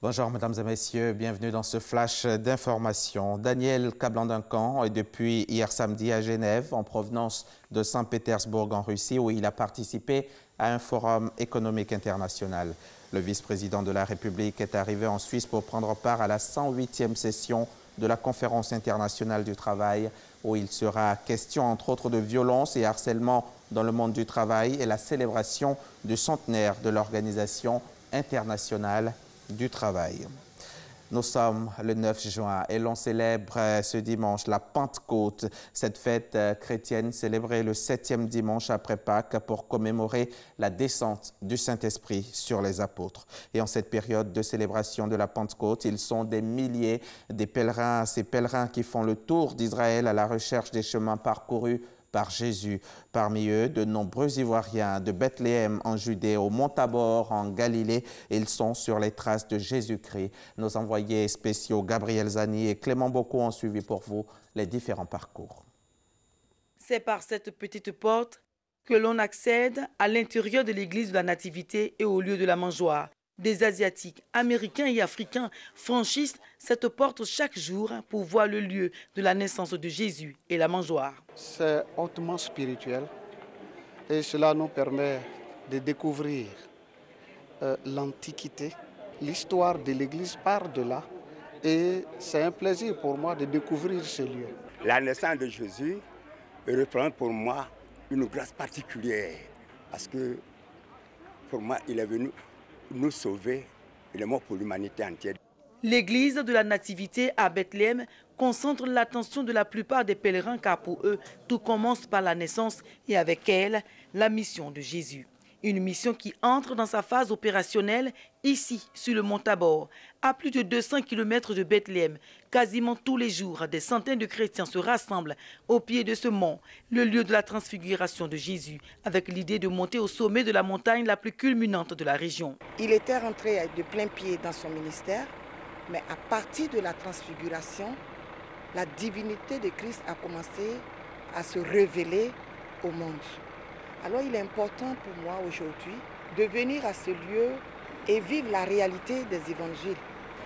Bonjour mesdames et messieurs, bienvenue dans ce flash d'information. Daniel Kablandencan est depuis hier samedi à Genève en provenance de Saint-Pétersbourg en Russie où il a participé à un forum économique international. Le vice-président de la République est arrivé en Suisse pour prendre part à la 108e session de la Conférence internationale du travail où il sera question entre autres de violence et harcèlement dans le monde du travail et la célébration du centenaire de l'Organisation internationale du travail. Nous sommes le 9 juin et l'on célèbre ce dimanche la Pentecôte, cette fête chrétienne célébrée le 7e dimanche après Pâques pour commémorer la descente du Saint-Esprit sur les apôtres. Et en cette période de célébration de la Pentecôte, ils sont des milliers des pèlerins, ces pèlerins qui font le tour d'Israël à la recherche des chemins parcourus par Jésus. Parmi eux, de nombreux Ivoiriens de Bethléem en Judée au Mont Tabor en Galilée. Ils sont sur les traces de Jésus-Christ. Nos envoyés spéciaux Gabriel Zani et Clément Bocco ont suivi pour vous les différents parcours. C'est par cette petite porte que l'on accède à l'intérieur de l'église de la Nativité et au lieu de la mangeoire. Des Asiatiques, Américains et Africains franchissent cette porte chaque jour pour voir le lieu de la naissance de Jésus et la mangeoire. C'est hautement spirituel et cela nous permet de découvrir l'Antiquité, l'histoire de l'Église par-delà et c'est un plaisir pour moi de découvrir ce lieu. La naissance de Jésus représente pour moi une grâce particulière parce que pour moi il est venu nous sauver, il est mort pour l'humanité entière. L'église de la Nativité à Bethléem concentre l'attention de la plupart des pèlerins car pour eux, tout commence par la naissance et avec elle, la mission de Jésus. Une mission qui entre dans sa phase opérationnelle ici, sur le Mont Tabor. À plus de 200 km de Bethléem, quasiment tous les jours, des centaines de chrétiens se rassemblent au pied de ce mont, le lieu de la transfiguration de Jésus, avec l'idée de monter au sommet de la montagne la plus culminante de la région. Il était rentré de plein pied dans son ministère, mais à partir de la transfiguration, la divinité de Christ a commencé à se révéler au monde. Alors il est important pour moi aujourd'hui de venir à ce lieu et vivre la réalité des évangiles.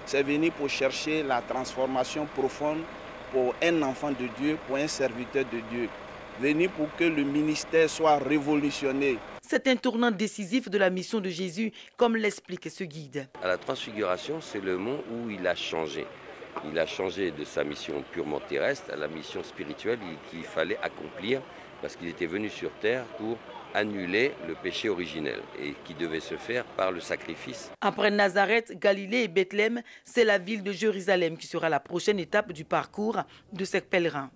C'est venir pour chercher la transformation profonde pour un enfant de Dieu, pour un serviteur de Dieu. Venir pour que le ministère soit révolutionné. C'est un tournant décisif de la mission de Jésus, comme l'explique ce guide. À la transfiguration, c'est le mont où il a changé. Il a changé de sa mission purement terrestre à la mission spirituelle qu'il fallait accomplir parce qu'il était venu sur terre pour annuler le péché originel et qui devait se faire par le sacrifice. Après Nazareth, Galilée et Bethléem, c'est la ville de Jérusalem qui sera la prochaine étape du parcours de ces pèlerins.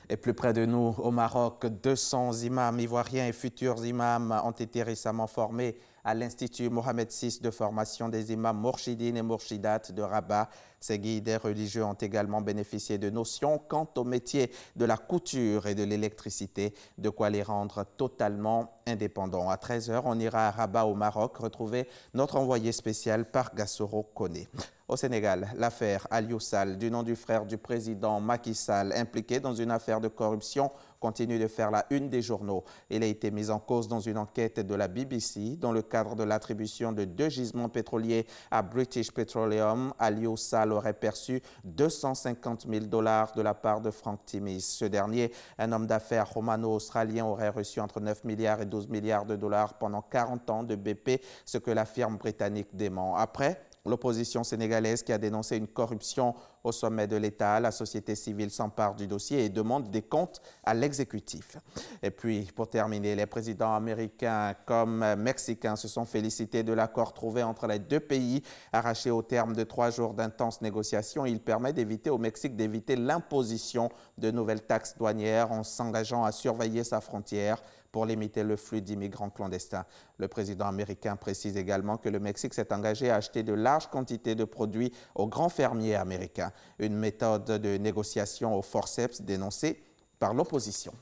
Et plus près de nous, au Maroc, 200 imams ivoiriens et futurs imams ont été récemment formés à l'Institut Mohamed VI de formation des imams Mourchidines et Mourchidates de Rabat. Ces guides religieux ont également bénéficié de notions quant au métier de la couture et de l'électricité, de quoi les rendre totalement indépendants. À 13 h, on ira à Rabat au Maroc retrouver notre envoyé spécial par Gassoro Koné. Au Sénégal, l'affaire Aliou Sall, du nom du frère du président Macky Sall, impliqué dans une affaire de corruption, continue de faire la une des journaux. Il a été mis en cause dans une enquête de la BBC dans le cadre de l'attribution de 2 gisements pétroliers à British Petroleum. Aliou Sall aurait perçu 250 000 $ de la part de Frank Timis. Ce dernier, un homme d'affaires romano-australien, aurait reçu entre 9 milliards et 12 milliards de dollars pendant 40 ans de BP, ce que la firme britannique dément. Après, l'opposition sénégalaise qui a dénoncé une corruption au sommet de l'État, la société civile s'empare du dossier et demande des comptes à l'exécutif. Et puis, pour terminer, les présidents américains comme mexicains se sont félicités de l'accord trouvé entre les deux pays, arraché au terme de 3 jours d'intenses négociations. Il permet d'éviter au Mexique d'éviter l'imposition de nouvelles taxes douanières en s'engageant à surveiller sa frontière pour limiter le flux d'immigrants clandestins. Le président américain précise également que le Mexique s'est engagé à acheter de larges quantités de produits aux grands fermiers américains. Une méthode de négociation au forceps dénoncée par l'opposition.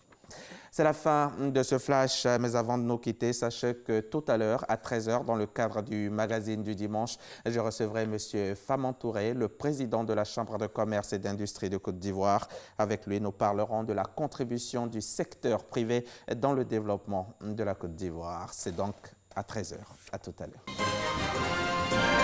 C'est la fin de ce flash, mais avant de nous quitter, sachez que tout à l'heure, à 13 h, dans le cadre du magazine du dimanche, je recevrai M. Faman Touré, le président de la Chambre de commerce et d'industrie de Côte d'Ivoire. Avec lui, nous parlerons de la contribution du secteur privé dans le développement de la Côte d'Ivoire. C'est donc à 13 h. À tout à l'heure.